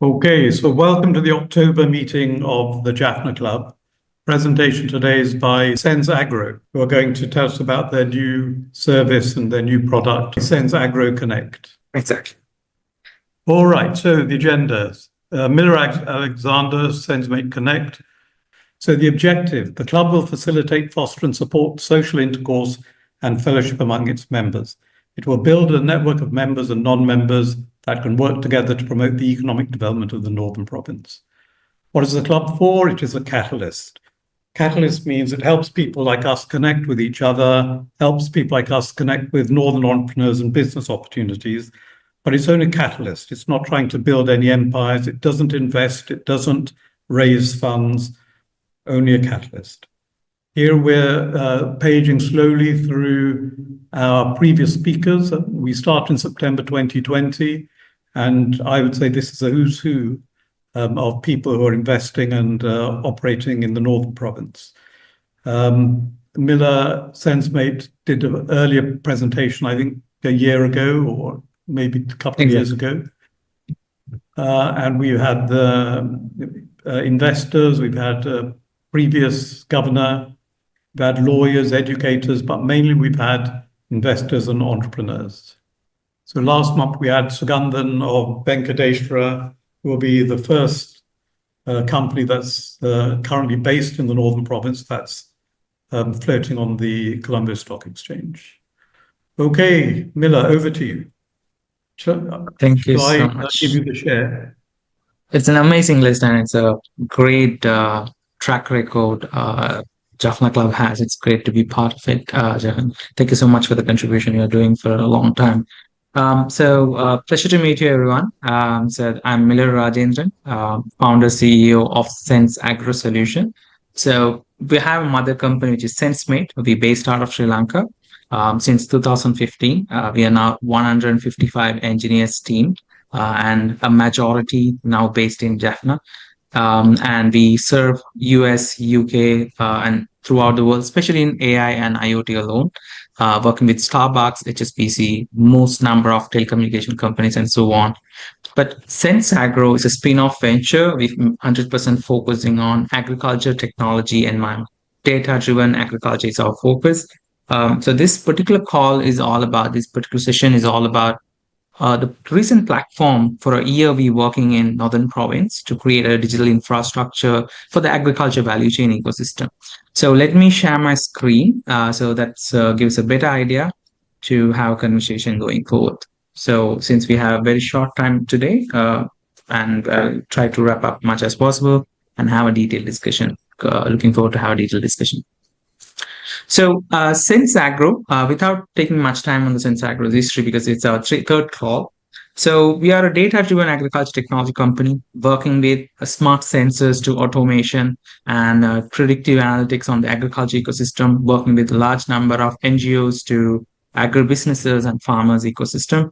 Okay, so welcome to the October meeting of the Jaffna Club. Presentation today is by SenzAgro, who are going to tell us about their new service and their new product, SenzAgro Connect. Exactly. All right, so the agendas. Miller Alexander, SenzMate Connect. So the objective, the club will facilitate, foster and support social intercourse and fellowship among its members. It will build a network of members and non-members that can work together to promote the economic development of the Northern Province. What is the club for? It is a catalyst. Catalyst means it helps people like us connect with each other, helps people like us connect with Northern entrepreneurs and business opportunities, but it's only a catalyst. It's not trying to build any empires. It doesn't invest. It doesn't raise funds, only a catalyst. Here we're paging slowly through our previous speakers. We start in September 2020, and I would say this is a who's who of people who are investing and operating in the Northern Province. Miller SenzMate did an earlier presentation, I think a year ago or maybe a couple of years ago. And we had the investors, we've had previous governor, we've had lawyers, educators, but mainly we've had investors and entrepreneurs. So last month we had Sugandhan of Venkateshwara, who will be the first company that's currently based in the Northern Province that's floating on the Colombo Stock Exchange. Okay, Miller, over to you. Thank you so much. Give you the share? It's an amazing list and it's a great track record Jaffna Club has. It's great to be part of it. Thank you so much for the contribution you're doing for a long time. Pleasure to meet you, everyone. I'm Miller Rajendran, founder, CEO of SenzAgro Solution. So we have a mother company, which is SenzMate. We're based out of Sri Lanka. Since 2015, we are now 155 engineers team and a majority now based in Jaffna. And we serve US, UK, and throughout the world, especially in AI and IoT alone, working with Starbucks, HSBC, most number of telecommunication companies, and so on. But SenzAgro is a spin-off venture with 100% focusing on agriculture, technology, and environment. Data-driven agriculture is our focus. So this particular session is all about the recent platform. For a year, we're working in Northern Province to create a digital infrastructure for the agriculture value chain ecosystem. So let me share my screen. So that gives a better idea to have a conversation going forward. So since we have a very short time today, and I'll try to wrap up much as possible and have a detailed discussion. Looking forward to have a detailed discussion. So SenzAgro, without taking much time on the SenzAgro's history because it's our third call. So we are a data-driven agriculture technology company working with smart sensors to automation and predictive analytics on the agriculture ecosystem, working with a large number of NGOs to agribusinesses and farmers ecosystem.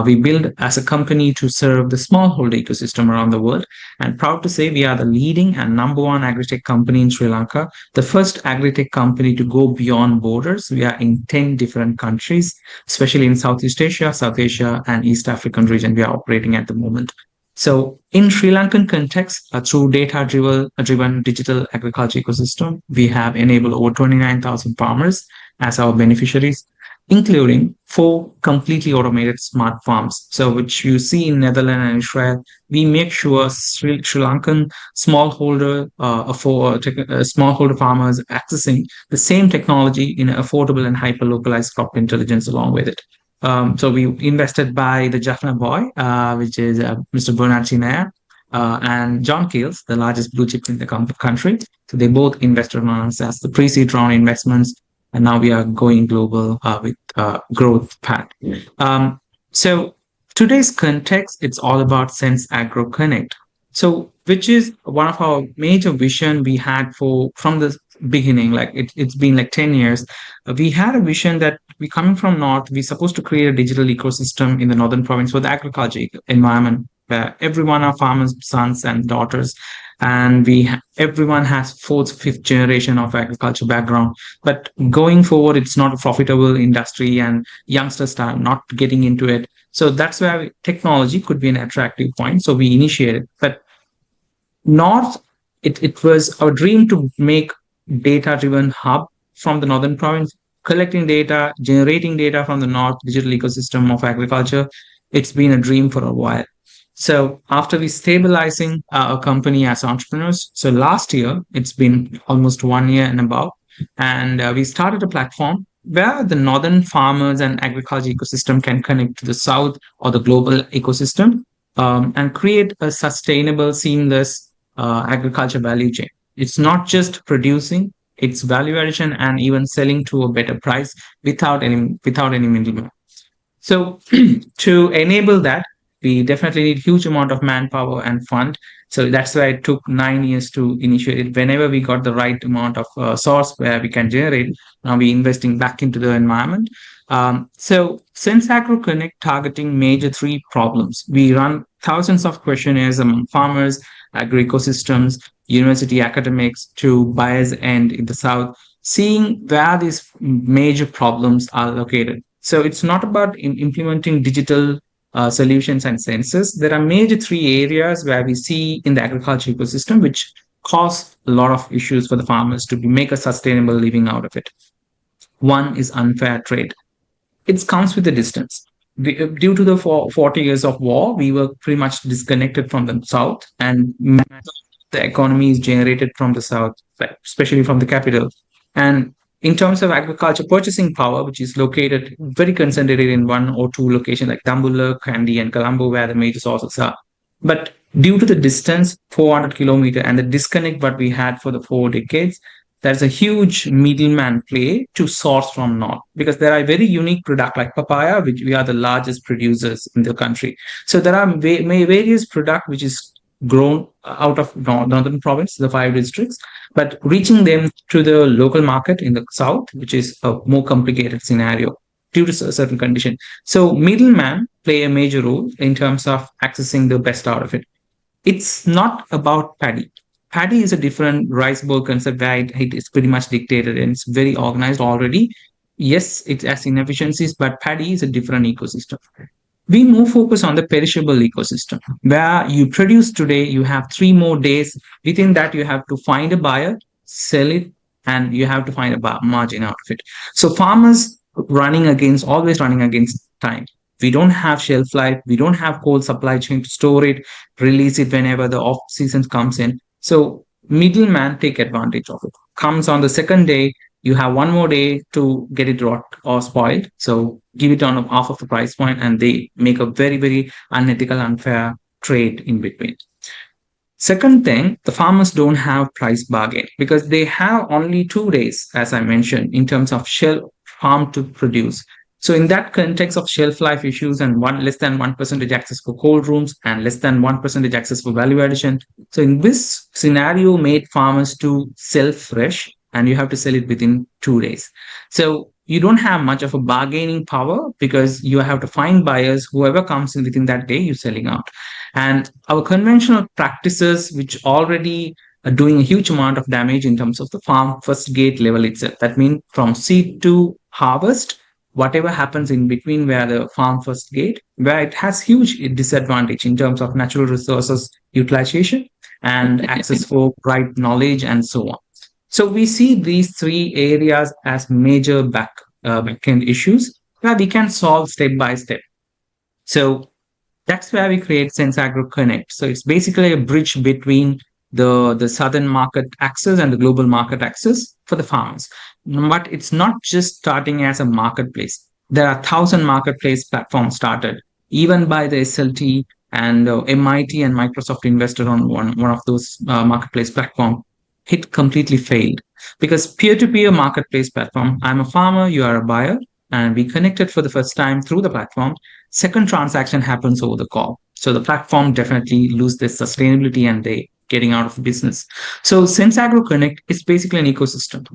We build as a company to serve the smallholder ecosystem around the world. And proud to say we are the leading and number one agri-tech company in Sri Lanka, the first agri-tech company to go beyond borders. We are in 10 different countries, especially in Southeast Asia, South Asia, and East African region we are operating at the moment. So in Sri Lankan context, through data-driven digital agriculture ecosystem, we have enabled over 29,000 farmers as our beneficiaries, including 4 completely automated smart farms. So which you see in Netherlands and Israel, we make sure Sri Lankan smallholder farmers accessing the same technology in an affordable and hyper-localized crop intelligence along with it. So we invested by the Jaffna boy, which is Mr. Bernard Chinaya, and John Keels, the largest blue chip in the country. So they both invested on us as the pre-seed round investments. And now we are going global with growth path. So today's context, it's all about SenzAgro Connect. So which is one of our major vision we had from the beginning, like it's been like 10 years. We had a vision that we coming from North, we're supposed to create a digital ecosystem in the Northern Province for the agriculture environment, where everyone are farmers, sons and daughters. And everyone has 4th, 5th generation of agriculture background. But going forward, it's not a profitable industry and youngsters are not getting into it. So that's where technology could be an attractive point. So we initiated, but North, it was our dream to make data-driven hub from the northern province, collecting data, generating data from the North digital ecosystem of agriculture. It's been a dream for a while. So after we stabilizing our company as entrepreneurs, so last year, it's been almost 1 year and above, and we started a platform where the northern farmers and agriculture ecosystem can connect to the south or the global ecosystem, and create a sustainable, seamless agriculture value chain. It's not just producing; it's value addition and even selling to a better price without any middleman. So to enable that, we definitely need huge amount of manpower and fund. So that's why it took 9 years to initiate it. Whenever we got the right amount of source where we can generate, now we're investing back into the environment. So SenzAgro Connect targeting major three problems. We run thousands of questionnaires among farmers, agro ecosystems, university academics to buyers and in the south, seeing where these major problems are located. So it's not about implementing digital solutions and sensors. There are major three areas where we see in the agriculture ecosystem which cause a lot of issues for the farmers to make a sustainable living out of it. One is unfair trade. It comes with the distance. Due to the 40 years of war, we were pretty much disconnected from the south, and the economy is generated from the south, especially from the capital. And in terms of agriculture purchasing power, which is located very concentrated in one or two locations like Dambulla, Kandy, and Colombo, where the major sources are. But due to the distance, 400 kilometer, and the disconnect what we had for the 4 decades, there's a huge middleman play to source from north, because there are very unique product like papaya, which we are the largest producers in the country. So there are various product which is grown out of northern province, the 5 districts, but reaching them to the local market in the south, which is a more complicated scenario due to a certain condition. So middlemen play a major role in terms of accessing the best out of it. It's not about paddy. Paddy is a different rice bowl concept where it is pretty much dictated and it's very organized already. Yes, it has inefficiencies, but paddy is a different ecosystem. We more focus on the perishable ecosystem where you produce today, you have 3 more days. Within that, you have to find a buyer, sell it, and you have to find a margin out of it. So farmers always running against time. We don't have shelf life. We don't have cold supply chain to store it, release it whenever the off season comes in. So middleman take advantage of it. Comes on the second day, you have 1 more day to get it rot or spoiled. So give it on half of the price point, and they make a very, very unethical, unfair trade in between. Second thing, the farmers don't have price bargain because they have only 2 days, as I mentioned, in terms of farm to produce. So in that context of shelf life issues and less than 1% access for cold rooms and less than 1% access for value addition. So in this scenario, made farmers to sell fresh, and you have to sell it within 2 days. So you don't have much of a bargaining power because you have to find buyers. Whoever comes in within that day, you're selling out. And our conventional practices, which already are doing a huge amount of damage in terms of the farm first gate level itself. That means from seed to harvest, whatever happens in between where the farm first gate, where it has huge disadvantage in terms of natural resources utilization and access for right knowledge and so on. So we see these three areas as major backend issues where we can solve step by step. So that's where we create SenzAgro Connect. So it's basically a bridge between the southern market access and the global market access for the farmers. But it's not just starting as a marketplace. There are 1,000 marketplace platforms started, even by the SLT and MIT and Microsoft invested on one of those marketplace platforms. It completely failed because peer-to-peer marketplace platform, I'm a farmer, you are a buyer, and we connected for the first time through the platform. Second transaction happens over the call. So the platform definitely lose their sustainability and they getting out of business. So SenzAgro Connect is basically an ecosystem.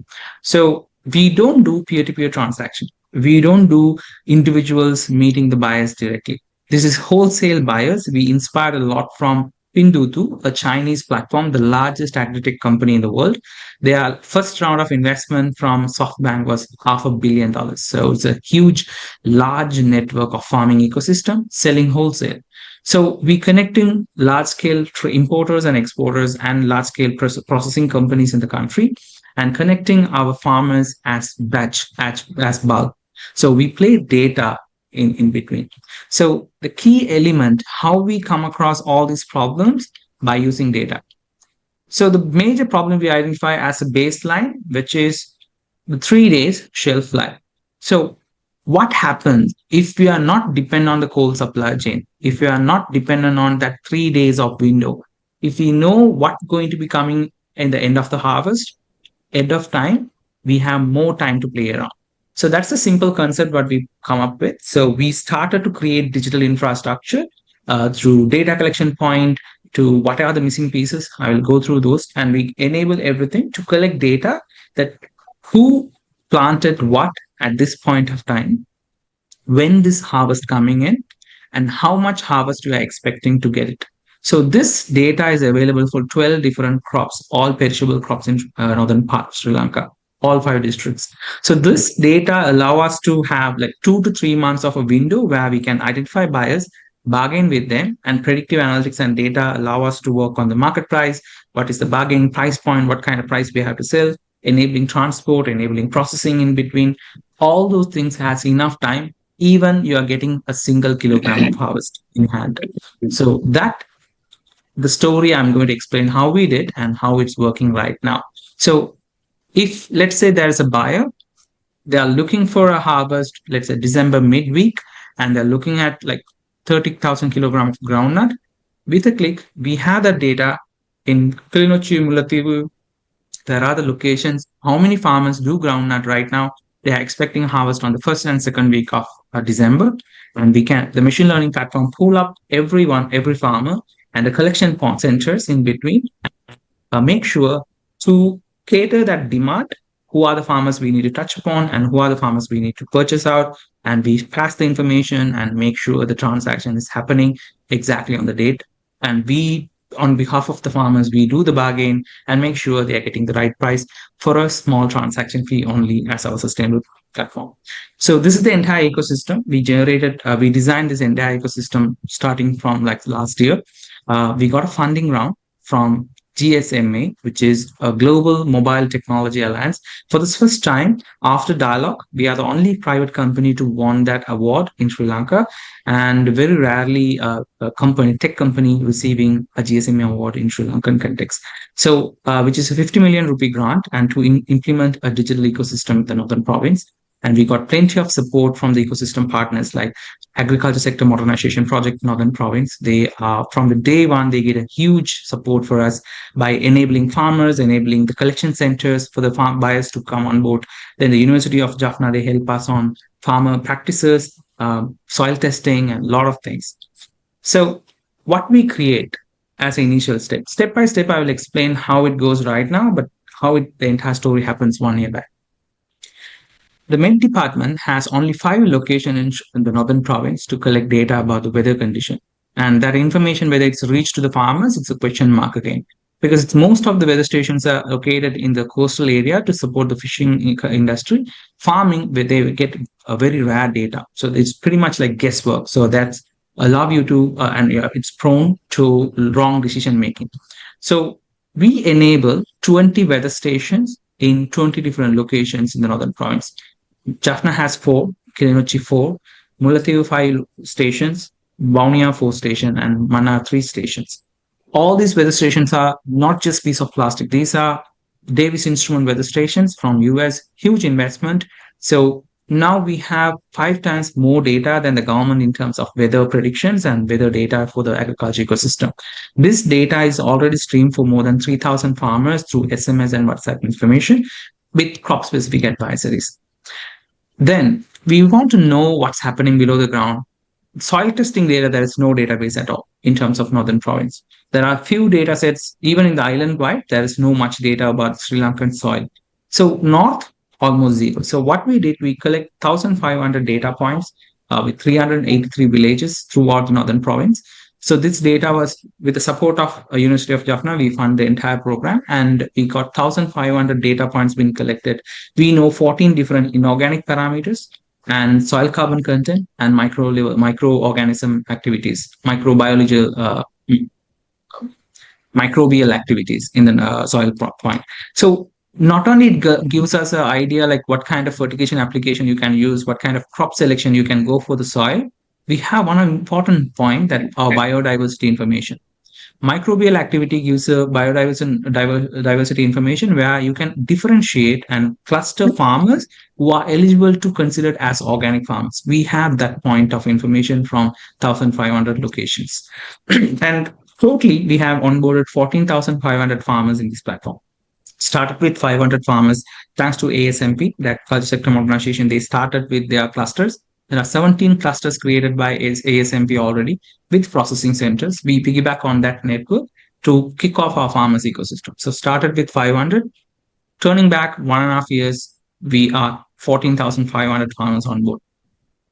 So we don't do peer-to-peer transaction. We don't do individuals meeting the buyers directly. This is wholesale buyers. We inspired a lot from Pinduoduo, a Chinese platform, the largest agri-tech company in the world. Their first round of investment from SoftBank was $500 million. So it's a huge, large network of farming ecosystem selling wholesale. So we connecting large-scale importers and exporters and large-scale processing companies in the country, and connecting our farmers as batch, as bulk. So we play data in between. So the key element, how we come across all these problems by using data. So the major problem we identify as a baseline, which is the 3 days shelf life. So what happens if we are not dependent on the cold supply chain? If we are not dependent on that 3 days of window, if we know what's going to be coming in the end of the harvest, end of time, we have more time to play around. So that's the simple concept what we come up with. So we started to create digital infrastructure through data collection point to what are the missing pieces. I will go through those, and we enable everything to collect data that who planted what at this point of time, when this harvest coming in, and how much harvest you are expecting to get it. So this data is available for 12 different crops, all perishable crops in northern part of Sri Lanka, all 5 districts. So this data allow us to have like 2 to 3 months of a window where we can identify buyers, bargain with them, and predictive analytics and data allow us to work on the market price, what is the bargaining price point, what kind of price we have to sell, enabling transport, enabling processing in between. All those things has enough time, even you are getting a single kilogram of harvest in hand. So that the story I'm going to explain how we did and how it's working right now. So if let's say there's a buyer, they are looking for a harvest, let's say December midweek, and they're looking at like 30,000 kilograms of groundnut. With a click, we have that data in Kilinochi, Mullaitivu. There are the locations. How many farmers do groundnut right now? They are expecting harvest on the first and second week of December, and the machine learning platform pull up every farmer, and the collection point centers in between. Make sure to cater that demand. Who are the farmers we need to touch upon, and who are the farmers we need to purchase out, and we pass the information and make sure the transaction is happening exactly on the date. And we, on behalf of the farmers, we do the bargain and make sure they are getting the right price for a small transaction fee only as our sustainable platform. So this is the entire ecosystem we designed this entire ecosystem starting from like last year. We got a funding round from GSMA, which is a global mobile technology alliance. For this first time, after Dialogue, we are the only private company to won that award in Sri Lanka, and very rarely a tech company receiving a GSMA award in Sri Lankan context. So, which is a 50 million rupee grant, and to implement a digital ecosystem in the northern province. And we got plenty of support from the ecosystem partners like Agriculture Sector Modernization Project Northern Province. They are from the day one, they get a huge support for us by enabling farmers, enabling the collection centers for the farm buyers to come on board. Then the University of Jaffna, they help us on farmer practices, soil testing, and a lot of things. So what we create as an initial step by step, I will explain how it goes right now, but the entire story happens 1 year back. The Met Department has only 5 locations in the northern province to collect data about the weather condition. And that information, whether it's reached to the farmers, it's a question mark again. Because most of the weather stations are located in the coastal area to support the fishing industry. Farming, where they get a very rare data. So it's pretty much like guesswork. So that's allow you to, it's prone to wrong decision making. So we enable 20 weather stations in 20 different locations in the northern province. Jaffna has 4, Kilinochi 4, Mullaitivu 5 stations, Vaunia 4 station, and Mannar 3 stations. All these weather stations are not just piece of plastic. These are Davis Instrument weather stations from US, huge investment. So now we have 5 times more data than the government in terms of weather predictions and weather data for the agriculture ecosystem. This data is already streamed for more than 3,000 farmers through SMS and WhatsApp information with crop-specific advisories. Then we want to know what's happening below the ground. Soil testing data, there is no database at all in terms of northern province. There are few data sets, even in the island wide, there is no much data about Sri Lankan soil. So north, almost zero. So what we did, we collect 1,500 data points with 383 villages throughout the northern province. So this data was with the support of University of Jaffna. We fund the entire program, and we got 1,500 data points being collected. We know 14 different inorganic parameters and soil carbon content and microorganism activities, microbial activities in the soil point. So not only it gives us an idea like what kind of fertigation application you can use, what kind of crop selection you can go for the soil. We have one important point, that our biodiversity information. Microbial activity gives a biodiversity information where you can differentiate and cluster farmers who are eligible to consider as organic farmers. We have that point of information from 1,500 locations. And totally, we have onboarded 14,500 farmers in this platform. Started with 500 farmers thanks to ASMP, that Agriculture Sector Organization. They started with their clusters. There are 17 clusters created by ASMP already with processing centers. We piggyback on that network to kick off our farmers ecosystem. So started with 500, turning back 1.5 years, we are 14,500 farmers on board.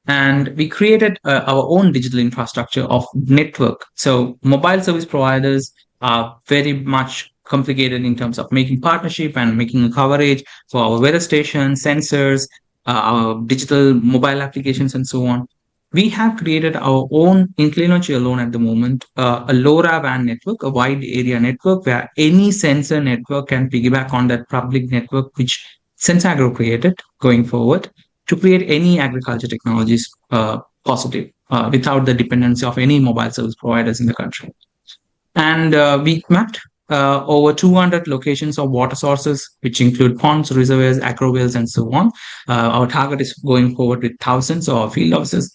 And we created our own digital infrastructure of network. So mobile service providers are very much complicated in terms of making partnership and making a coverage for our weather stations, sensors, our digital mobile applications, and so on. We have created our own, in clean energy alone at the moment, a LoRaWAN network, a wide area network where any sensor network can piggyback on that public network, which SenzAgro created going forward to create any agriculture technologies positive without the dependency of any mobile service providers in the country. And we mapped over 200 locations of water sources, which include ponds, reservoirs, agro wells, and so on. Our target is going forward with thousands of field officers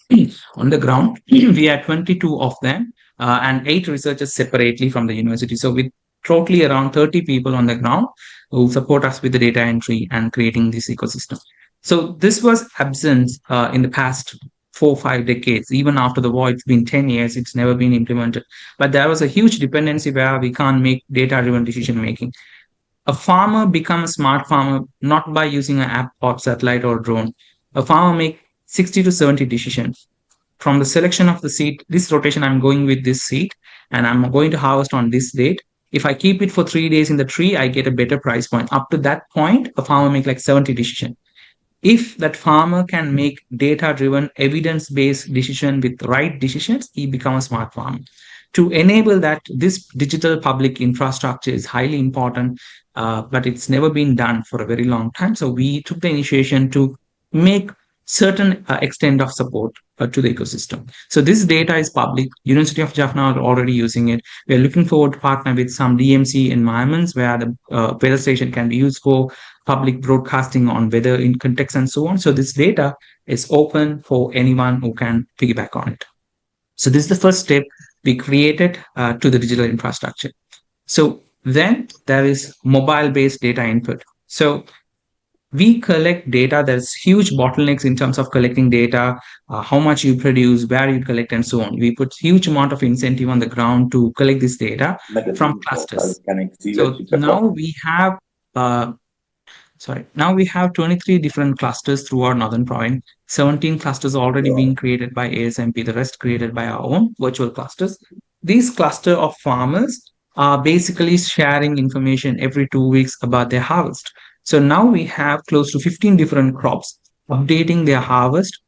on the ground. We had 22 of them and 8 researchers separately from the university. So with totally around 30 people on the ground who support us with the data entry and creating this ecosystem. So this was absent in the past 4-5 decades. Even after the war, it's been 10 years, it's never been implemented. But there was a huge dependency where we can't make data-driven decision making. A farmer becomes a smart farmer not by using an app or satellite or drone. A farmer make 60 to 70 decisions. From the selection of the seed, this rotation, I'm going with this seed and I'm going to harvest on this date. If I keep it for 3 days in the tree, I get a better price point. Up to that point, a farmer make like 70 decisions. If that farmer can make data-driven, evidence-based decision with right decisions, he becomes a smart farmer. To enable that, this digital public infrastructure is highly important, but it's never been done for a very long time. So we took the initiation to make certain extent of support to the ecosystem. So this data is public. University of Jaffna are already using it. We are looking forward to partner with some DMC environments where the weather station can be used for public broadcasting on weather in context and so on. So this data is open for anyone who can piggyback on it. So this is the first step we created to the digital infrastructure. So then there is mobile-based data input. So we collect data. There's huge bottlenecks in terms of collecting data, how much you produce, where you collect, and so on. We put huge amount of incentive on the ground to collect this data from clusters. So now we have now we have 23 different clusters through our northern province. 17 clusters already being created by ASMP, the rest created by our own virtual clusters. These cluster of farmers are basically sharing information every 2 weeks about their harvest. So now we have close to 15 different crops updating their harvest,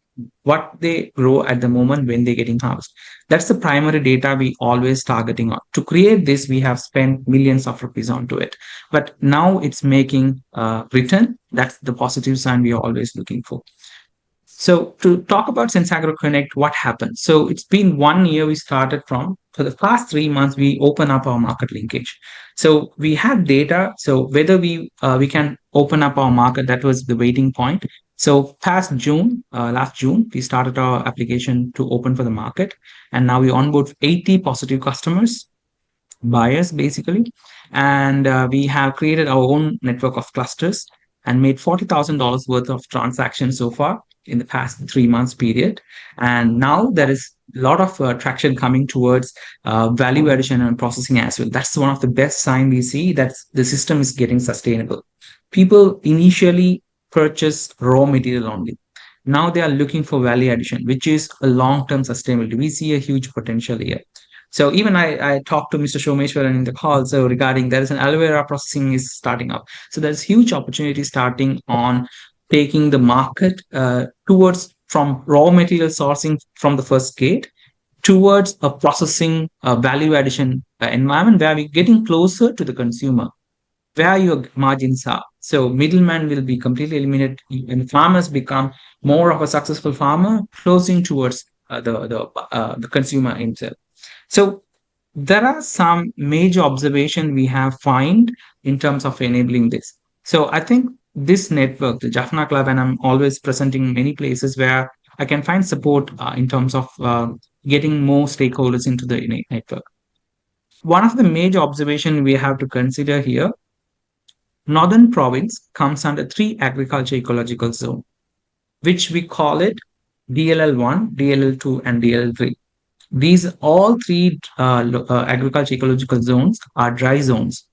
what they grow at the moment when they're getting harvest. That's the primary data we always targeting on. To create this, we have spent millions of rupees onto it. But now it's making return. That's the positive sign we are always looking for. So to talk about SenzAgro Connect, what happened? So it's been 1 year we started from. For the past 3 months, we open up our market linkage. So we have data. So whether we can open up our market, that was the waiting point. So last June, we started our application to open for the market. And now we onboard 80 positive customers, buyers basically. And we have created our own network of clusters and made $40,000 worth of transactions so far in the past 3 months period. And now there is a lot of traction coming towards value addition and processing as well. That's one of the best signs we see that the system is getting sustainable. People initially purchase raw material only. Now they are looking for value addition, which is a long-term sustainability. We see a huge potential here. So even I talked to Mr. Shomeshwaran in the call. So regarding there is an aloe vera processing is starting up. So there's huge opportunity starting on taking the market towards from raw material sourcing from the first gate towards a processing value addition environment where we're getting closer to the consumer, where your margins are. So middleman will be completely eliminated and farmers become more of a successful farmer closing towards the consumer himself. So there are some major observation we have find in terms of enabling this. So I think this network, the Jaffna Club, and I'm always presenting many places where I can find support in terms of getting more stakeholders into the network. One of the major observation we have to consider here, Northern Province comes under three agriculture ecological zone, which we call it DLL1, DLL2, and DLL3. These all three agriculture ecological zones are dry zones.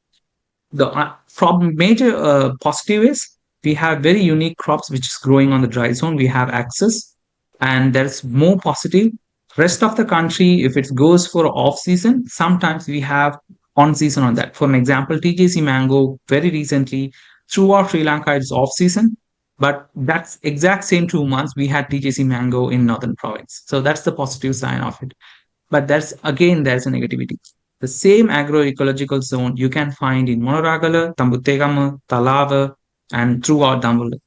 The problem major positive is we have very unique crops which is growing on the dry zone. We have access, and there's more positive. Rest of the country, if it goes for off season, sometimes we have on season on that. For an example, TJC mango very recently throughout Sri Lanka it's off season, but that's exact same 2 months we had TJC mango in Northern Province. So that's the positive sign of it. But there's a negativity. The same agroecological zone you can find in Monoragala, Tambutegama, Talava, and throughout Dambulla.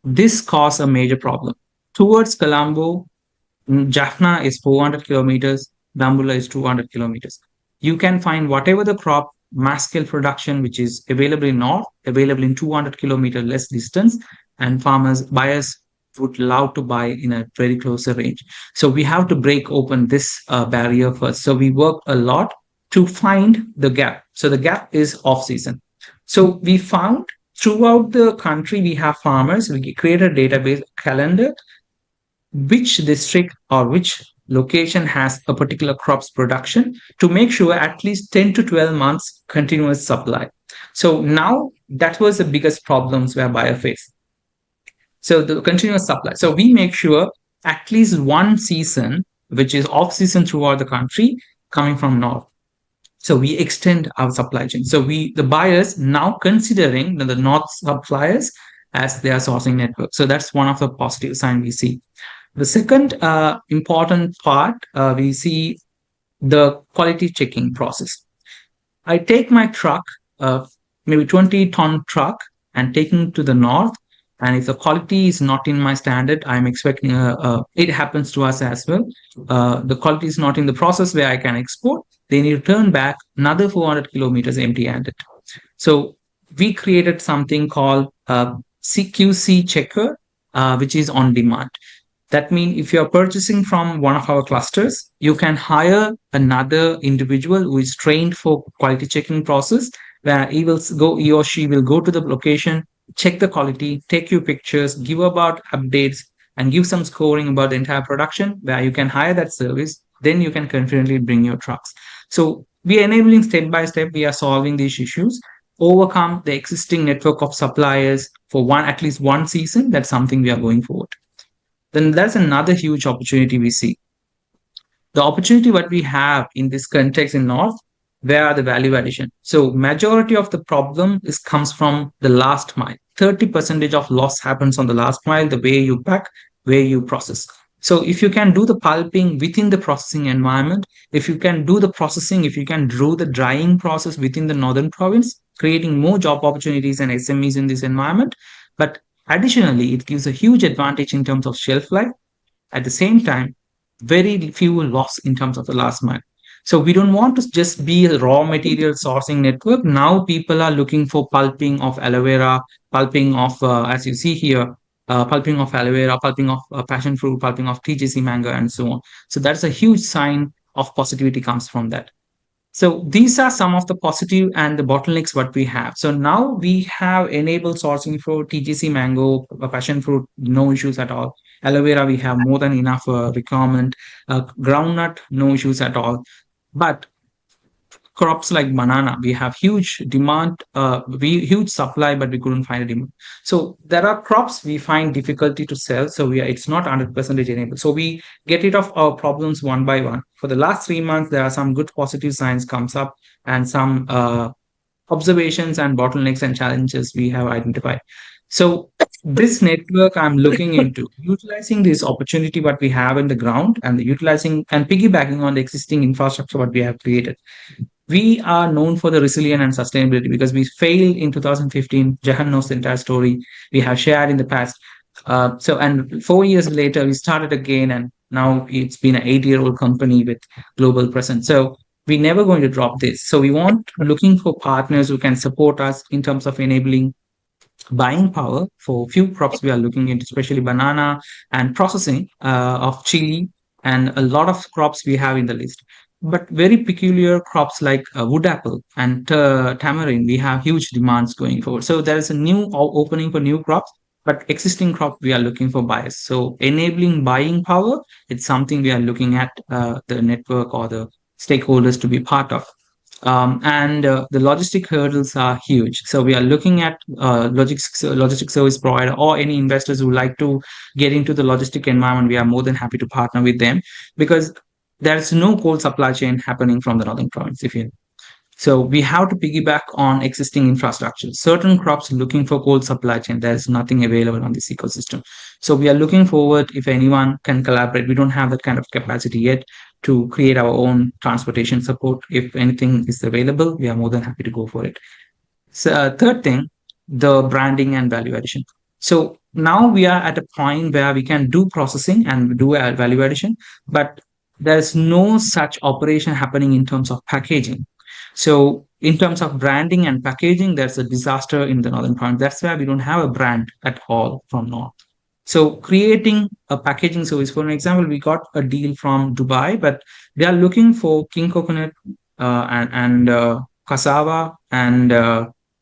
This caused a major problem. Towards Colombo, Jaffna is 400 kilometers, Dambulla is 200 kilometers. You can find whatever the crop mass scale production which is available in north, available in 200-kilometer less distance, and buyers would love to buy in a very closer range. So we have to break open this barrier first. So we work a lot to find the gap. So the gap is off season. So we found throughout the country we have farmers. We create a database calendar which district or which location has a particular crops production to make sure at least 10 to 12 months continuous supply. So now that was the biggest problems where buyer face. So the continuous supply. So we make sure at least one season, which is off season throughout the country, coming from north. So we extend our supply chain. So the buyers now considering the north suppliers as their sourcing network. So that's one of the positive sign we see. The second important part, we see the quality checking process. I take my truck, maybe 20-ton truck, and taking to the north. And if the quality is not in my standard, I'm expecting it happens to us as well. The quality is not in the process where I can export. They need to turn back another 400 kilometers empty-handed. So we created something called CQC checker, which is on demand. That means if you're purchasing from one of our clusters, you can hire another individual who is trained for quality checking process, where he or she will go to the location, check the quality, take you pictures, give about updates, and give some scoring about the entire production, where you can hire that service. Then you can confidently bring your trucks. So we are enabling step by step. We are solving these issues, overcome the existing network of suppliers for at least one season. That's something we are going forward. Then that's another huge opportunity we see. The opportunity what we have in this context in North, where are the value addition? So majority of the problem comes from the last mile. 30% of loss happens on the last mile, the way you pack, way you process. So if you can do the pulping within the processing environment, if you can do the processing, if you can do the drying process within the northern province, creating more job opportunities and SMEs in this environment. But additionally, it gives a huge advantage in terms of shelf life. At the same time, very few loss in terms of the last mile. So we don't want to just be a raw material sourcing network. Now people are looking for pulping of aloe vera, pulping of, as you see here, pulping of aloe vera, pulping of passion fruit, pulping of TJC mango, and so on. So that's a huge sign of positivity comes from that. So these are some of the positive and the bottlenecks what we have. So now we have enabled sourcing for TGC mango, passion fruit, no issues at all. Aloe vera, we have more than enough requirement. Groundnut, no issues at all. But crops like banana, we have huge demand, huge supply, but we couldn't find a demand. So there are crops we find difficulty to sell. So it's not 100% enabled. So we get rid of our problems one by one. For the last 3 months, there are some good positive signs comes up, and some observations and bottlenecks and challenges we have identified. So this network I'm looking into utilizing this opportunity what we have in the ground, and utilizing and piggybacking on the existing infrastructure what we have created. We are known for the resilience and sustainability because we failed in 2015. Jahan knows the entire story. We have shared in the past. And 4 years later, we started again, and now it's been an 8-year-old company with global presence. So we're never going to drop this. So we want looking for partners who can support us in terms of enabling buying power for few crops we are looking into, especially banana and processing of chili, and a lot of crops we have in the list. But very peculiar crops like wood apple and tamarind, we have huge demands going forward. So there is a new opening for new crops, but existing crop we are looking for buyers. So enabling buying power, it's something we are looking at the network or the stakeholders to be part of. And the logistic hurdles are huge. So we are looking at logistic service provider or any investors who like to get into the logistic environment. We are more than happy to partner with them, because there's no cold supply chain happening from the northern province. So we have to piggyback on existing infrastructure. Certain crops looking for cold supply chain, there's nothing available on this ecosystem. So we are looking forward if anyone can collaborate. We don't have that kind of capacity yet to create our own transportation support. If anything is available, we are more than happy to go for it. So third thing, the branding and value addition. So now we are at a point where we can do processing and do value addition, but there's no such operation happening in terms of packaging. So in terms of branding and packaging, there's a disaster in the northern province. That's why we don't have a brand at all from north. So creating a packaging service, for an example, we got a deal from Dubai, but they are looking for king coconut and cassava and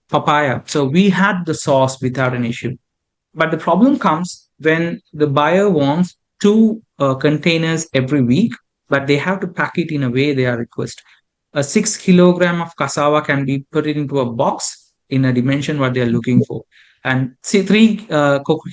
papaya. So we had the sauce without an issue. But the problem comes when the buyer wants two containers every week, but they have to pack it in a way they are request. A 6 kilogram of cassava can be put into a box in a dimension what they are looking for. And say three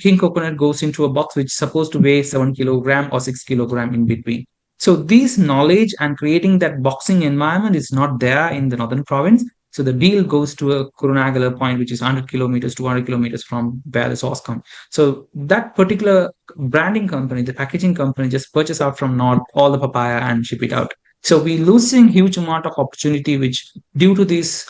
king coconut goes into a box which is supposed to weigh 7 kilogram or 6 kilogram in between. So this knowledge and creating that boxing environment is not there in the northern province. So the deal goes to a Kurunagala point, which is 100 kilometers, 200 kilometers from where the sauce comes. So that particular branding company, the packaging company, just purchase out from north all the papaya and ship it out. So we're losing huge amount of opportunity, which due to these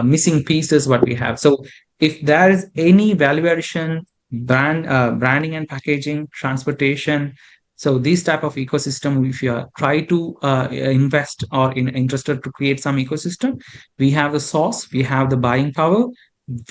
missing pieces what we have. So if there is any value addition, branding and packaging, transportation, so this type of ecosystem, if you try to invest or interested to create some ecosystem, we have the source, we have the buying power,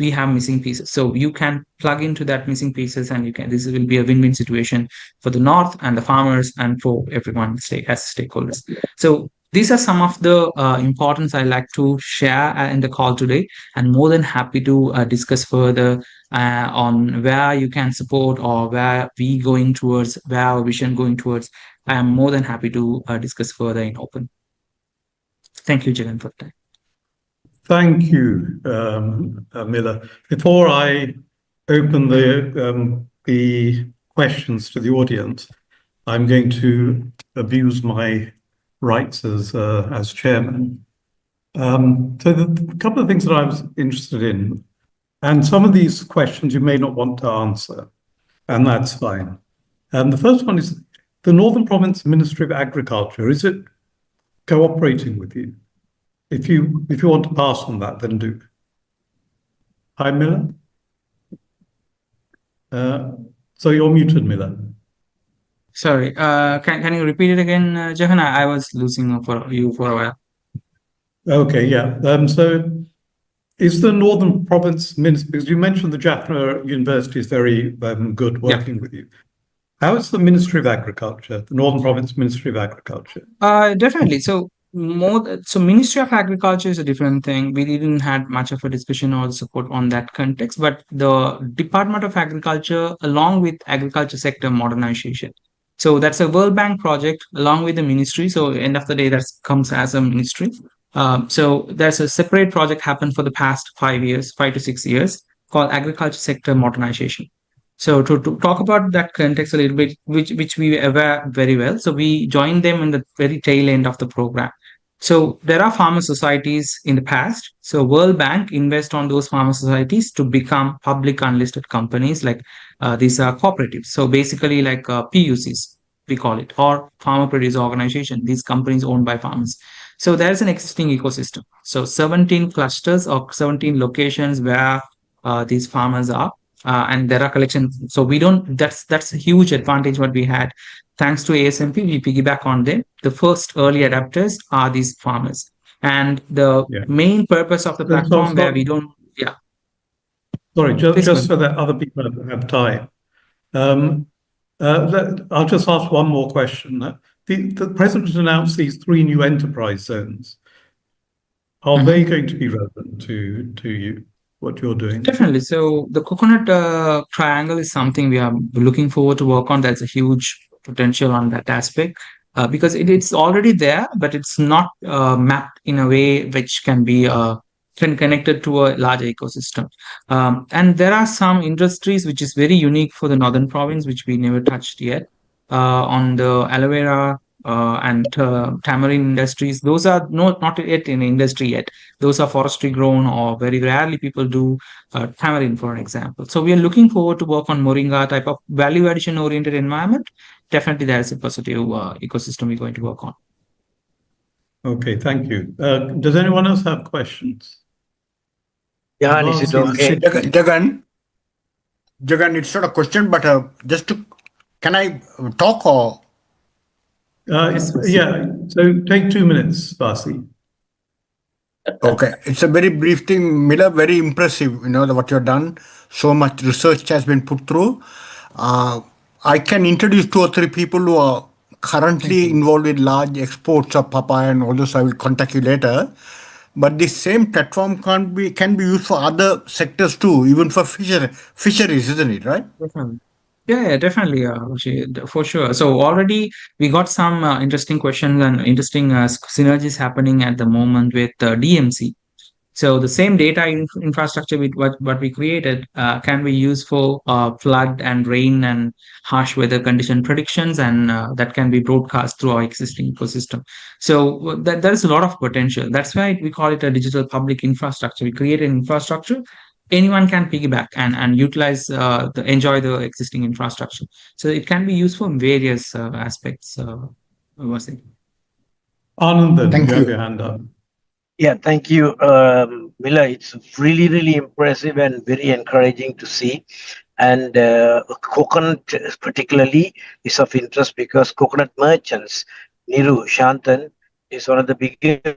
we have missing pieces. So you can plug into that missing pieces, and this will be a win-win situation for the north and the farmers and for everyone as stakeholders. So these are some of the importance I like to share in the call today, and more than happy to discuss further on where you can support or where we going towards, where our vision going towards. I am more than happy to discuss further in open. Thank you, Jagan, for that. Thank you, Miller. Before I open the questions to the audience, I'm going to abuse my rights as chairman. So a couple of things that I was interested in, and some of these questions you may not want to answer, and that's fine. The first one is the Northern Province Ministry of Agriculture. Is it cooperating with you? If you want to pass on that, then do. Hi, Miller. So you're muted, Miller. Sorry. Can you repeat it again, Jahan? I was losing for you for a while. Okay, yeah. So is the Northern Province Ministry, because you mentioned the Jaffna University is very good working with you. How is the Ministry of Agriculture, the Northern Province Ministry of Agriculture? Definitely. So Ministry of Agriculture is a different thing. We didn't had much of a discussion or support on that context, but the Department of Agriculture, along with agriculture sector modernization. So that's a World Bank project along with the ministry. So end of the day, that comes as a ministry. So there's a separate project happened for the past 5 years, 5 to 6 years, called agriculture sector modernization. So to talk about that context a little bit, which we were aware very well. So we joined them in the very tail end of the program. So there are farmer societies in the past. So World Bank invest on those farmer societies to become public unlisted companies, like these are cooperatives. So basically like PUCs, we call it, or farmer producer organization, these companies owned by farmers. So there's an existing ecosystem. So 17 clusters or 17 locations where these farmers are, and there are collections. So we don't. That's a huge advantage what we had. Thanks to ASMP, we piggyback on them. The first early adapters are these farmers, and the Yeah. main purpose of the platform where we don't. Yeah. Sorry, Please go just ahead. so that other people have time. I'll just ask one more question. The president announced these 3 new enterprise zones. Are they Mhm. going to be relevant to you, what you're doing? Definitely. So the coconut triangle is something we are looking forward to work on. There's a huge potential on that aspect because it's already there, but it's not mapped in a way which can be connected to a larger ecosystem. And there are some industries which is very unique for the northern province, which we never touched yet. On the aloe vera and tamarind industries, those are not yet in industry yet. Those are forestry grown, or very rarely people do tamarind, for an example. So we are looking forward to work on moringa type of value addition oriented environment. Definitely, there is a positive ecosystem we're going to work on. Okay, thank you. Does anyone else have questions? Jahan, is it okay? Jagan, it's not a question, but just to, can I talk or? Yes, Vasi. Yeah, so take 2 minutes, Vasi. Okay, it's a very brief thing, Miller. Very impressive, what you've done. So much research has been put through. I can introduce 2 or 3 people who are currently involved with large exports of papaya and all those. I will contact you later. But this same platform can be used for other sectors too, even for fisheries, isn't it? Right? Definitely. Yeah, definitely, for sure. So already we got some interesting questions and interesting synergies happening at the moment with DMC. So the same data infrastructure with what we created can be used for flood and rain and harsh weather condition predictions, and that can be broadcast through our existing ecosystem. So there is a lot of potential. That's why we call it a digital public infrastructure. We create an infrastructure, anyone can piggyback and utilize enjoy the existing infrastructure. So it can be used for various aspects. Was it? Anandan, Thank you have you. your hand up. Yeah, thank you, Mila. It's really, really impressive and very encouraging to see. And coconut, particularly, is of interest because coconut merchants, Niru Shantan, is one of the biggest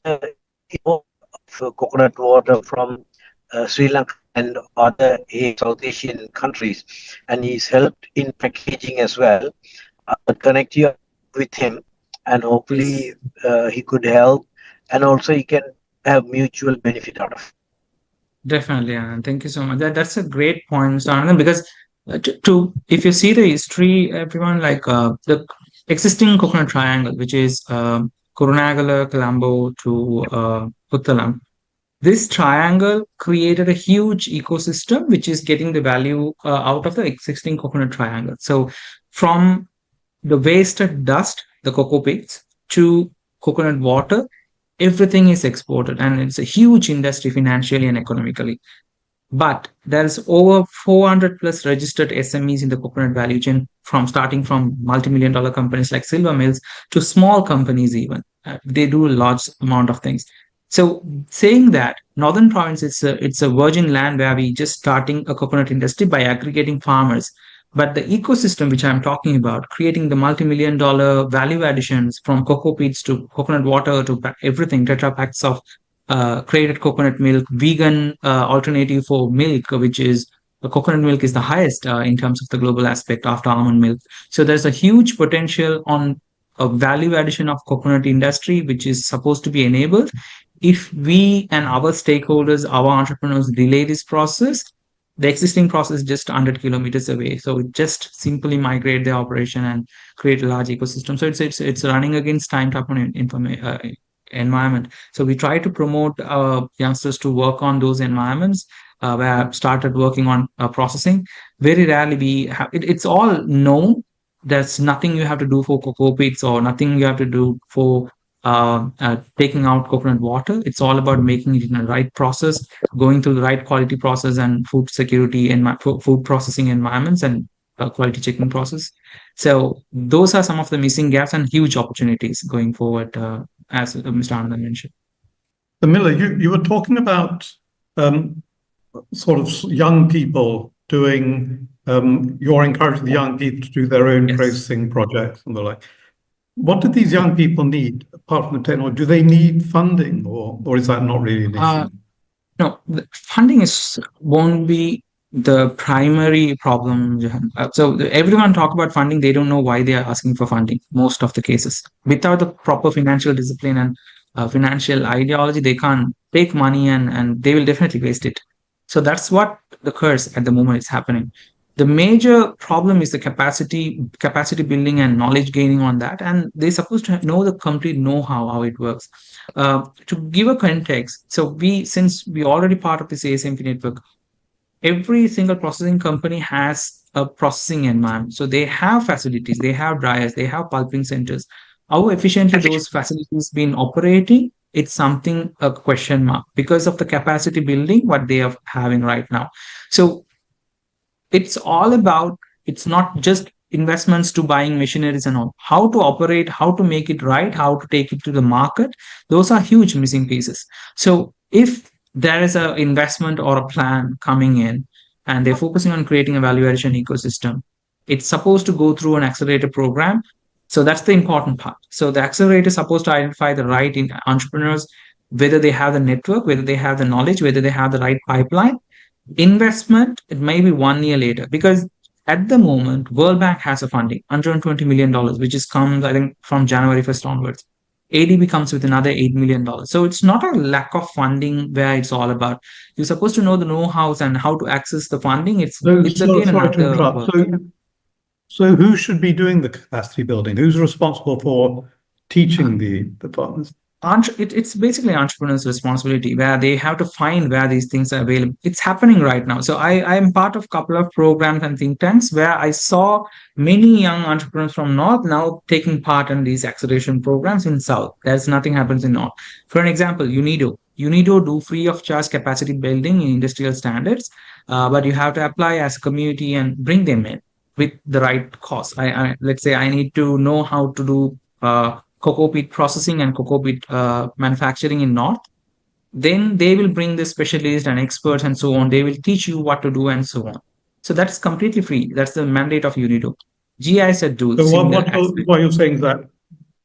of coconut water from Sri Lanka and other South Asian countries, and he's helped in packaging as well. I'll connect you with him, and hopefully Yes. he could help, and also he can have mutual benefit out of it. Definitely, Anand. Thank you so much. That's a great point, Mr. Anand, because if you see the history, everyone, like the existing coconut triangle, which is Kurunagala, Colombo to Puttalam, this triangle created a huge ecosystem, which is getting the value out of the existing coconut triangle. So from the wasted dust, the cocoa pits, to coconut water, everything is exported, and it's a huge industry financially and economically. But there's over 400 plus registered SMEs in the coconut value chain, from starting from multi-million dollar companies like Silver Mills to small companies even. They do a large amount of things. So saying that Northern Province, it's a virgin land where we just starting a coconut industry by aggregating farmers. But the ecosystem which I'm talking about, creating the multi-million dollar value additions from cocoa peats to coconut water to everything, Tetra packs of created coconut milk, vegan alternative for milk, which is coconut milk is the highest in terms of the global aspect after almond milk. So there's a huge potential on a value addition of coconut industry, which is supposed to be enabled. If we and our stakeholders, our entrepreneurs delay this process, the existing process is just 100 kilometers away. So it just simply migrate the operation and create a large ecosystem. So it's running against time type of environment. So we try to promote youngsters to work on those environments where I've started working on processing. Very rarely we have it's all known. There's nothing you have to do for cocoa beets or nothing you have to do for taking out coconut water. It's all about making it in the right process, going through the right quality process and food security and food processing environments and quality checking process. So those are some of the missing gaps and huge opportunities going forward, as Mr. Anand mentioned. So Miller, you were talking about sort of young people doing, you're encouraging the young people to do their own Yes. processing projects and the like. What do these young people need apart from the technology? Do they need funding or is that not really an issue? No, the funding won't be the primary problem, Jahan. So everyone talk about funding, they don't know why they are asking for funding. Most of the cases, without the proper financial discipline and financial ideology, they can't take money and they will definitely waste it. So that's what the curse at the moment is happening. The major problem is the capacity building and knowledge gaining on that, and they're supposed to know the complete know-how how it works. To give a context, so since we already part of this ASMP network, every single processing company has a processing environment. So they have facilities, they have dryers, they have pulping centers. How efficiently those facilities been operating, it's something a question mark because of the capacity building what they are having right now. So it's all about, it's not just investments to buying machineries and all, how to operate, how to make it right, how to take it to the market. Those are huge missing pieces. So if there is an investment or a plan coming in and they're focusing on creating a value addition ecosystem, it's supposed to go through an accelerator program. So that's the important part. So the accelerator is supposed to identify the right entrepreneurs, whether they have the network, whether they have the knowledge, whether they have the right pipeline. Investment, it may be 1 year later, because at the moment, World Bank has a funding, $120 million, which is comes, I think, from January 1st onwards. ADB comes with another $8 million. So it's not a lack of funding where it's all about. You're supposed to know the know-hows and how to access the funding. It's again sorry to another interrupt. So who should be doing the capacity building? Who's responsible for teaching the partners? It's basically entrepreneurs' responsibility where they have to find where these things are available. It's happening right now. So I'm part of a couple of programs and think tanks where I saw many young entrepreneurs from North now taking part in these acceleration programs in South. There's nothing happens in North. For an example, UNIDO do free of charge capacity building in industrial standards, but you have to apply as a community and bring them in with the right cost. Let's say I need to know how to do cocoa beet processing and cocoa beet manufacturing in North, then they will bring the specialists and experts and so on. They will teach you what to do and so on. So that's completely free. That's the mandate of UNIDO. GI said do. So what you're saying is that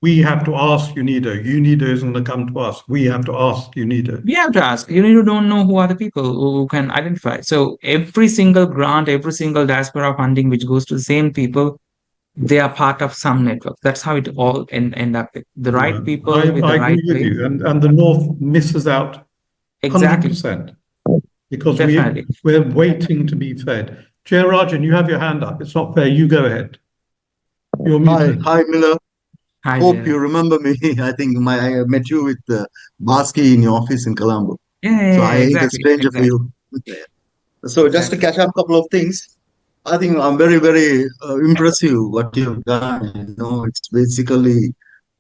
we have to ask UNIDO. UNIDO isn't going to come to us. We have to ask UNIDO. We have to ask. UNIDO don't know who are the people who can identify. So every single grant, every single diaspora funding which goes to the same people, they are part of some network. That's how it all end up with the right people with the I right agree with you. And the North misses out exactly 100% because Definitely. we're waiting to be fed. Jayarajan, you have your hand up. It's not fair. You go ahead. You're muted. Hi, Miller. Hi Hope there. you remember me. I think I met you with Baski in your office in Colombo. Yeah, So I ain't a exactly. stranger for you. So just to Exactly. catch up a couple of things, I think I'm very, very impressive what you've done. It's basically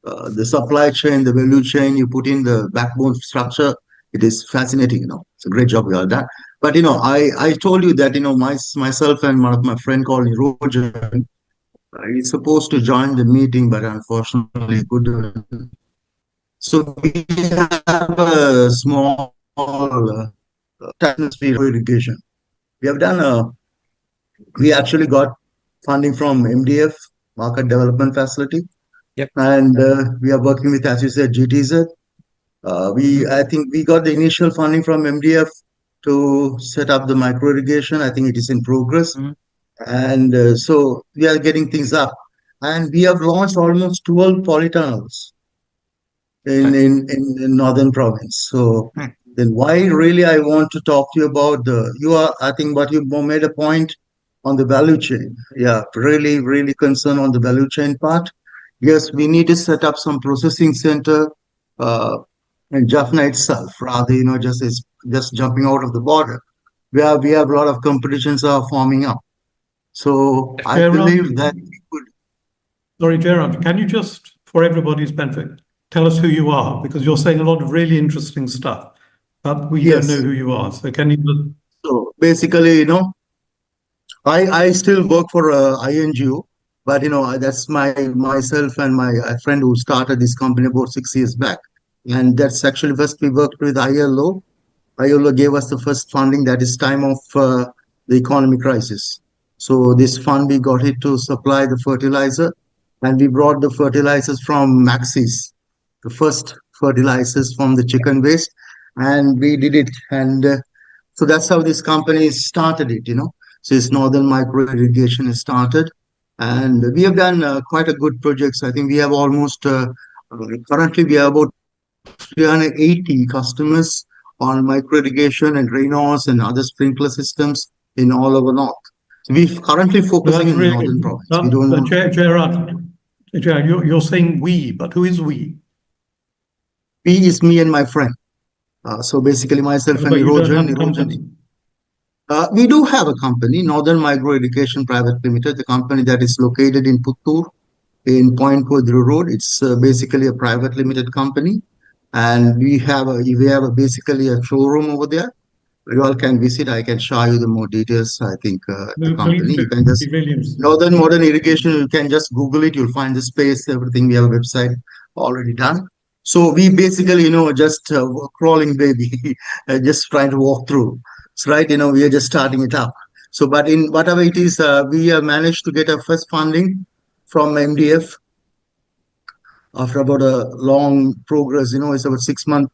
the supply chain, the value chain, you put in the backbone structure. It is fascinating, It's a great job you have done. But, I told you that, myself and one of my friend called Roger, he's supposed to join the meeting, but unfortunately couldn't. So we have a small irrigation. We have done we actually got funding from MDF, Market Development Facility. Yep. And we are working with, as you said, GTZ. I think we got the initial funding from MDF to set up the micro irrigation. I think it is in progress. Mhm. And so we are getting things up. And we have launched almost 12 polytunnels in Northern Province. So then why really I want to talk to you about I think what you made a point on the value chain. Yeah, really, really concerned on the value chain part. Yes, we need to set up some processing center in Jaffna itself, rather, just jumping out of the border, where we have a lot of competitions are forming up. So I believe that we could. Sorry, Gerard, can you just, for everybody's benefit, tell us who you are? Because you're saying a lot of really interesting stuff, but we don't know Yes. who you are. So can you? So basically, I still work for INGO, but that's myself and my friend who started this company about 6 years back, and that's actually first we worked with ILO. ILO gave us the first funding that is time of the economic crisis. So this fund we got it to supply the fertilizer, and we brought the fertilizers from Maxis, the first fertilizers from the chicken waste, and we did it. And so that's how this company started it. So it's Northern Micro Irrigation is started, and we have done quite a good projects. I think we have almost currently we have about 380 customers on micro irrigation and rainwater and other sprinkler systems in all over North. So we're currently focusing in the Northern province. We don't want. Gerard, you're saying we, but who is we? We is me and my friend. So basically myself and But you don't have a Nirojan. company. We do have a company, Northern Micro Irrigation Private Limited, the company that is located in Puttur, in Point Kodru Road. It's basically a private limited company, and we have basically a showroom over there. You all can visit. I can show you the more details. I think the company. You can just Northern Modern Irrigation. You can just Google it. You'll find the space, everything. We have a website already done. So we basically, just crawling baby, just trying to walk through. So right, we are just starting it up. So, but in whatever it is, we have managed to get our first funding from MDF after about a long progress. It's about 6 month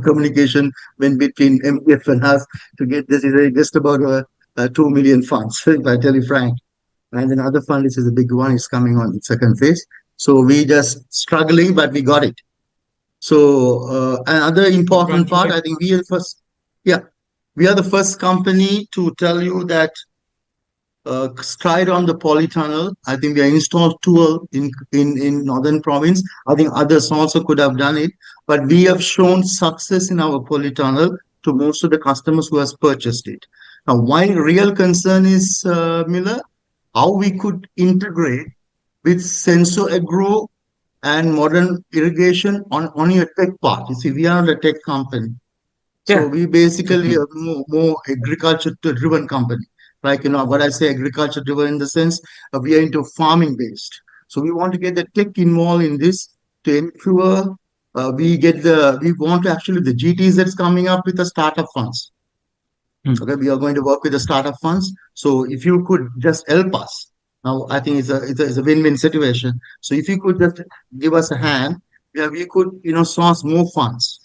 communication between MDF and us to get this. Is just about 2 million funds, if I tell you frank. And then other fund is the big one is coming on the second phase. So we just struggling, but we got it. So another important part, I think we are the first. Yeah, we are the first company to tell you that tried on the polytunnel. I think we are installed 12 in Northern Province. I think others also could have done it, but we have shown success in our polytunnel to most of the customers who has purchased it. Now, my real concern is, Miller, how we could integrate with SenzAgro's and modern irrigation on your tech part. You see, we are a tech company. So we basically are more agriculture-driven company. Like, what I say agriculture-driven in the sense we are into farming based. So we want to get the tech involved in this to ensure we want to actually the GTs that's coming up with the startup funds. Okay, we are going to work with the startup funds. So if you could just help us. Now, I think it's a win-win situation. So if you could just give us a hand, we could, source more funds.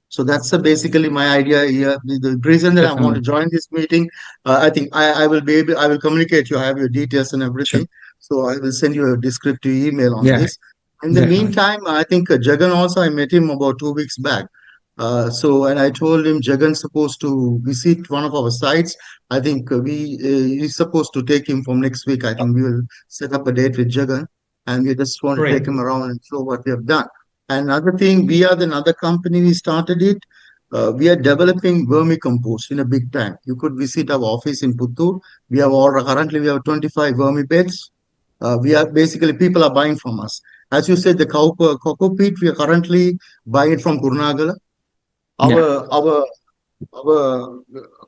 So that's basically my idea here. The reason that I want to join this meeting, I think I will communicate you. I have your details and everything. Sure. So I will send you a descriptive email on this. In the meantime, I think Jagan also, I met him about 2 weeks back. And I told him Jagan's supposed to visit one of our sites. I think he's supposed to take him from next week. I think we will set up a date with Jagan, and we just want to take him around and show what we have done. Another thing, we are another company. We started it. We are developing vermicompost in a big tank. You could visit our office in Puttur. Currently we have 25 vermi beds. We are basically people are buying from us. As you said, the cocoa peat we are currently buying it from Kurnagala. Our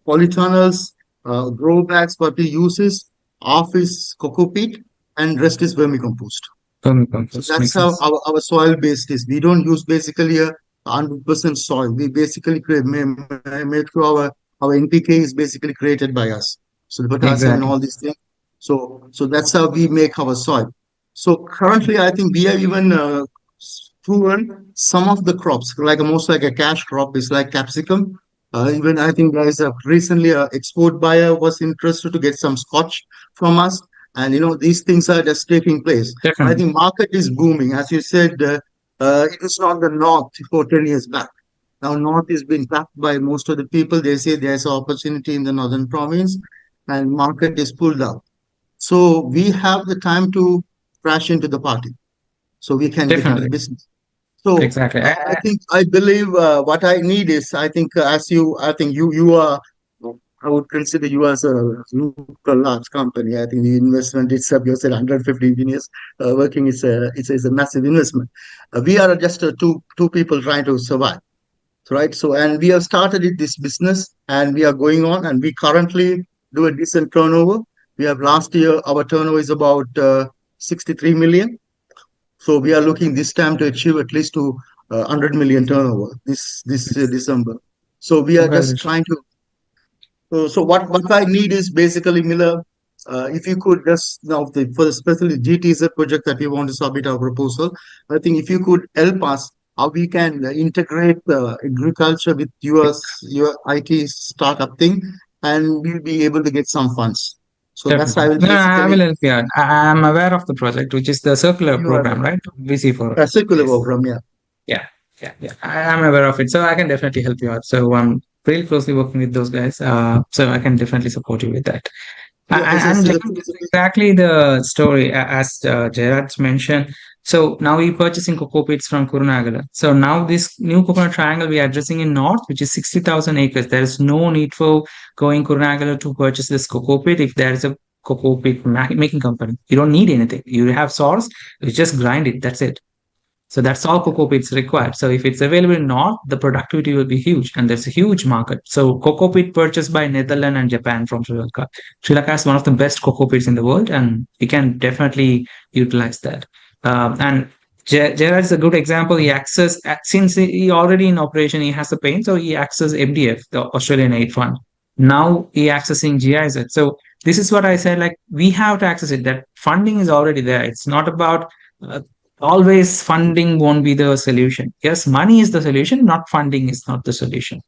polytunnels, grow bags, what we use is half is cocoa peat and rest is vermicompost. So that's how our soil based is. We don't use basically a 100% soil. We basically make sure our NPK is basically created by us. So the potassium and all these things. So that's how we make our soil. So currently, I think we have even proven some of the crops, almost like a cash crop, is like capsicum. Even I think guys have recently export buyer was interested to get some scotch from us. And these things are just taking place. I think market is booming. As you said, it is not the North for 10 years back. Now North is being backed by most of the people. They say there's an opportunity in the Northern Province and market is pulled out. So we have the time to crash into the party. So we can get into the business. So Exactly. I believe what I need is, I think you are, I would consider you as a super large company. I think the investment itself, you said 150 engineers working is a massive investment. We are just two people trying to survive, right? So, and we have started this business, and we are going on, and we currently do a decent turnover. We have last year, our turnover is about 63 million. So we are looking this time to achieve at least to 100 million turnover this December. So we are just Congratulations. trying to. So what I need is basically, Miller, if you could just now for especially GTZ project that we want to submit our proposal, I think if you could help us how we can integrate agriculture with your IT startup thing, and we'll be able to get some funds. So that's I Definitely. will No, I basically. will help you out. I'm aware of the project, which is the circular You are program, right? VC for. a circular Yes. program, yeah. Yeah, yeah. I'm aware of it, so I can definitely help you out. So I'm really closely working with those guys. So I can definitely support you with that. Yeah, And Jahan, that's exactly the story as Jairaj mentioned. So now we're purchasing cocoa pits from Kurunagala. So now this new coconut triangle we are addressing in north, which is 60,000 acres. There is no need for going Kurunagala to purchase this cocoa pit if there is a cocoa pit making company. You don't need anything. You have source, you just grind it. That's it. So that's all cocoa pits required. So if it's available in North, the productivity will be huge, and there's a huge market. So cocoa pit purchased by Netherlands and Japan from Sri Lanka. Sri Lanka is one of the best cocoa pits in the world, and we can definitely utilize that. And Gerard is a good example. He access since he already in operation, he has the paint, so he access MDF, the Australian Aid Fund. Now he accessing GIZ. So this is what I said. Like we have to access it. That funding is already there. It's not about always funding won't be the solution. Yes, money is the solution, not funding is not the solution.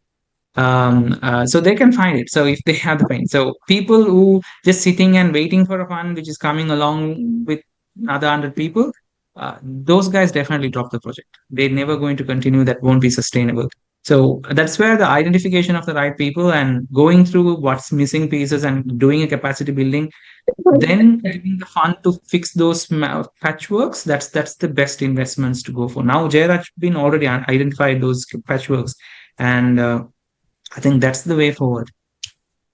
So they can find it. So if they have the pain, so people who just sitting and waiting for a fund which is coming along with other 100 people, those guys definitely drop the project. They're never going to continue. That won't be sustainable. So that's where the identification of the right people and going through what's missing pieces and doing a capacity building, then giving the fund to fix those patchworks, that's the best investments to go for. Now Jairaj been already identified those patchworks, and I think that's the way forward.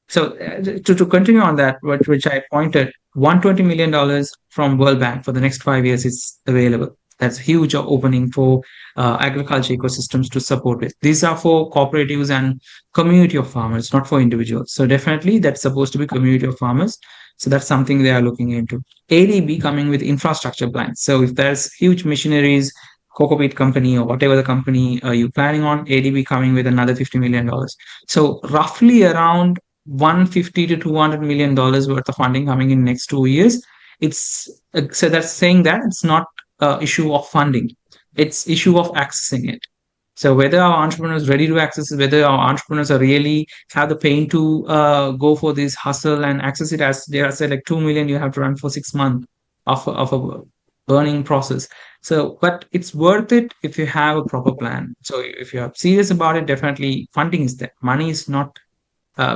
So to continue on that, which I pointed, $120 million from World Bank for the next 5 years is available. That's huge opening for agriculture ecosystems to support with. These are for cooperatives and community of farmers, not for individuals. So definitely that's supposed to be community of farmers. So that's something they are looking into. ADB coming with infrastructure plans. So if there's huge machineries, cocoa beet company or whatever the company you're planning on, ADB coming with another $50 million. So roughly around $150 to $200 million worth of funding coming in next 2 years. It's so that's saying that it's not an issue of funding, it's issue of accessing it. So whether our entrepreneurs ready to access it, whether our entrepreneurs are really have the pain to go for this hustle and access it, as they are said, like 2 million you have to run for 6 months of a burning process. So, but it's worth it if you have a proper plan. So if you're serious about it, definitely funding is there. Money is not.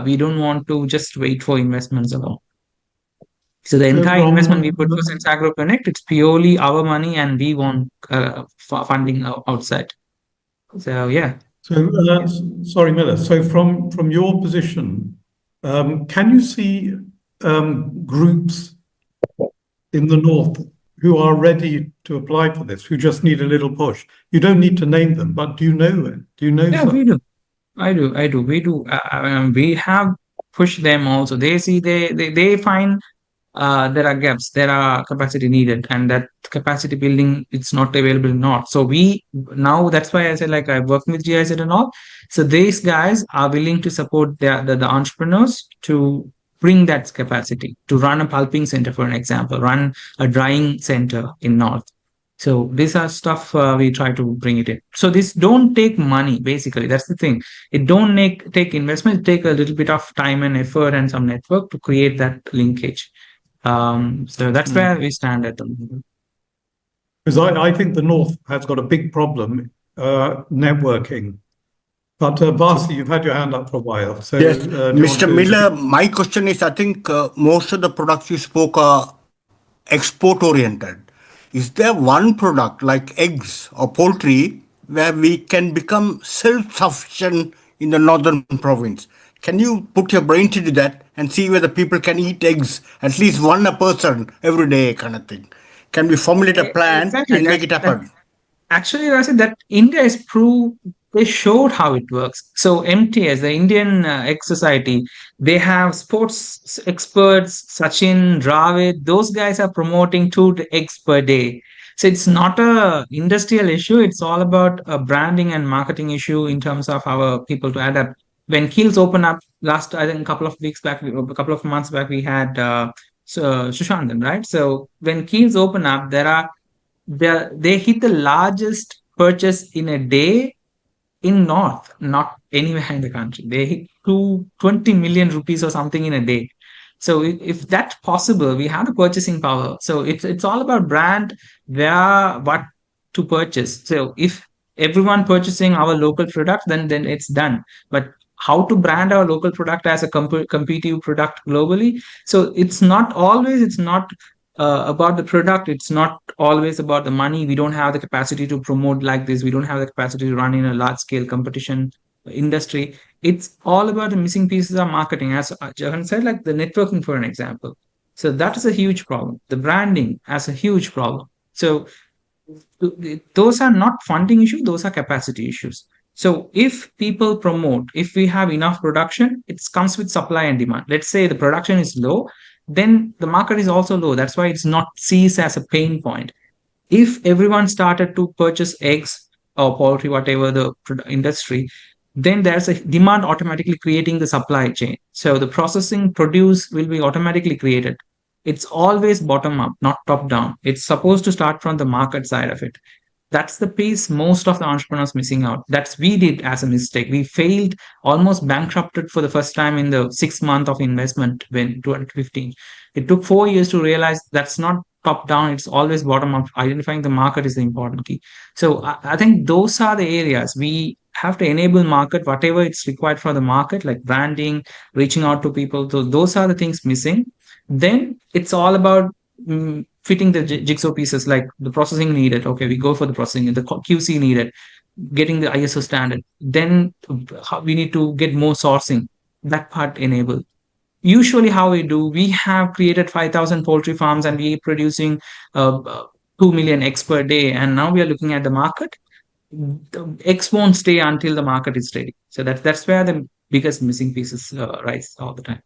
We don't want to just wait for investments alone. So the entire investment we put for SenzAgro Connect, it's purely our money, and we want funding outside. So yeah. So sorry, Miller. So from your position, can you see groups in the north who are ready to apply for this, who just need a little push? You don't need to name them, but do you know it? Do you know? Yeah, we do. I do. We do. We have pushed them also. They see they find there are gaps, there are capacity needed, and that capacity building it's not available in North. So we now that's why I said like I work with GIZ and all. So these guys are willing to support the entrepreneurs to bring that capacity to run a pulping center, for an example, run a drying center in North. So these are stuff we try to bring it in. So this don't take money, basically. That's the thing. It don't take investment. It take a little bit of time and effort and some network to create that linkage. So that's where we stand at the moment. Because I think the North has got a big problem networking. But Vasi, you've had your hand up for a while. So yes, Mr. Miller, my question is, I think most of the products you spoke are export oriented. is there one product like eggs or poultry where we can become self-sufficient in the northern province? Can you put your brain into that and see whether people can eat eggs, at least one a person every day kind of thing? Can we formulate a plan Exactly. and make it That happen? actually, I said that India is proved. They showed how it works. So MTS, the Indian Egg Society, they have sports experts, Sachin, Dravid. Those guys are promoting 2 eggs per day. So it's not a industrial issue. It's all about a branding and marketing issue in terms of our people to adapt. When Keels open up last, I think a couple of weeks back, a couple of months back, we had Sushantan, right? So when Keels open up, they hit the largest purchase in a day in North, not anywhere in the country. They hit 20 million rupees or something in a day. So if that's possible, we have the purchasing power. So it's all about brand, where what to purchase. So if everyone purchasing our local product, then it's done. But how to brand our local product as a competitive product globally? So it's not about the product. It's not always about the money. We don't have the capacity to promote like this. We don't have the capacity to run in a large scale competition industry. It's all about the missing pieces of marketing, as Jahan said, like the networking, for an example. So that is a huge problem. The branding as a huge problem. So those are not funding issues, those are capacity issues. So if people promote, if we have enough production, it comes with supply and demand. Let's say the production is low, then the market is also low. That's why it's not seized as a pain point. If everyone started to purchase eggs or poultry, whatever the industry, then there's a demand automatically creating the supply chain. So the processing produce will be automatically created. It's always bottom up, not top down. It's supposed to start from the market side of it. That's the piece most of the entrepreneurs missing out. That's we did as a mistake. We failed, almost bankrupted for the first time in the 6 month of investment when 2015. It took 4 years to realize that's not top down. It's always bottom up. Identifying the market is the important key. So I think those are the areas we have to enable market, whatever it's required for the market, like branding, reaching out to people. So those are the things missing. Then it's all about fitting the jigsaw pieces, like the processing needed. Okay, we go for the processing, the QC needed, getting the ISO standard. Then we need to get more sourcing. That part enabled. Usually, how we do, we have created 5,000 poultry farms and we producing 2 million eggs per day. And now we are looking at the market. The eggs won't stay until the market is ready. So that's where the biggest missing pieces rise all the time.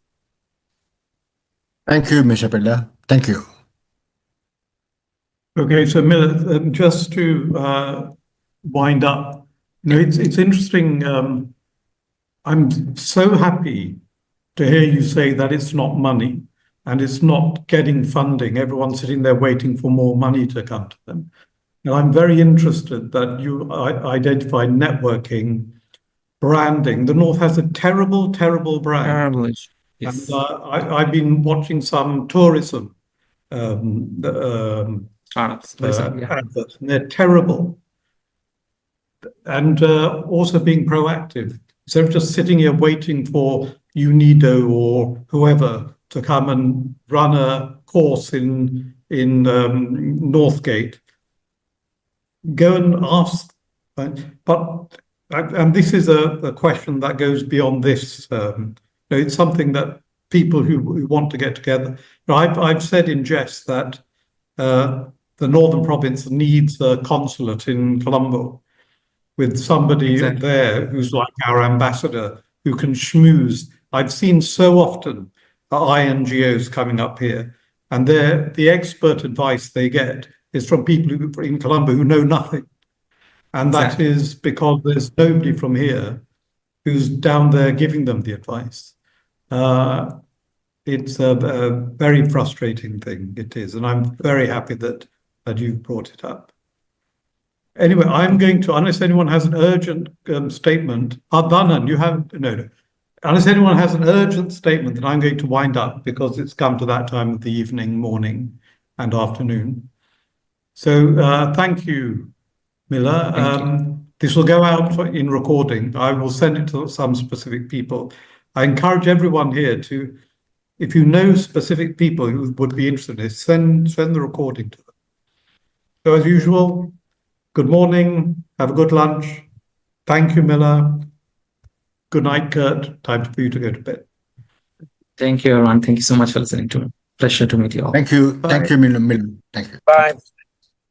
Thank you, Mr. Pilla. Thank you. Okay, so Miller, just to wind up, it's interesting. I'm so happy to hear you say that it's not money and it's not getting funding. Everyone's sitting there waiting for more money to come to them. And I'm very interested that you identify networking, branding. The North has a terrible, terrible brand. Yes. And I've been watching some tourism Startups. adverts, and they're terrible. And also being proactive. Instead of just sitting here waiting for UNIDO or whoever to come and run a course in Northgate, go and ask. And this is a question that goes beyond this. It's something that people who want to get together. I've said in jest that the Northern Province needs a consulate in Colombo with somebody there who's like our ambassador who can schmooze. I've seen so often INGOs coming up here, and the expert advice they get is from people in Colombo who know nothing. And that is because there's nobody from here who's down there giving them the advice. It's a very frustrating thing, it is. And I'm very happy that you've brought it up. Anyway, I'm going to, unless anyone has an urgent statement, Adhanan, you have, no. Unless anyone has an urgent statement, then I'm going to wind up because it's come to that time of the evening, morning and afternoon. So thank you, Miller. This will go out in recording. I will send it to some specific people. I encourage everyone here to, if you know specific people who would be interested in this, send the recording to them. So as usual, good morning, have a good lunch. Thank you, Miller. Good night, Kurt. Time for you to go to bed. Thank you, everyone. Thank you so much for listening to me. Pleasure to meet you all. Thank you. Bye. Thank you, Miller. Thank you. Bye.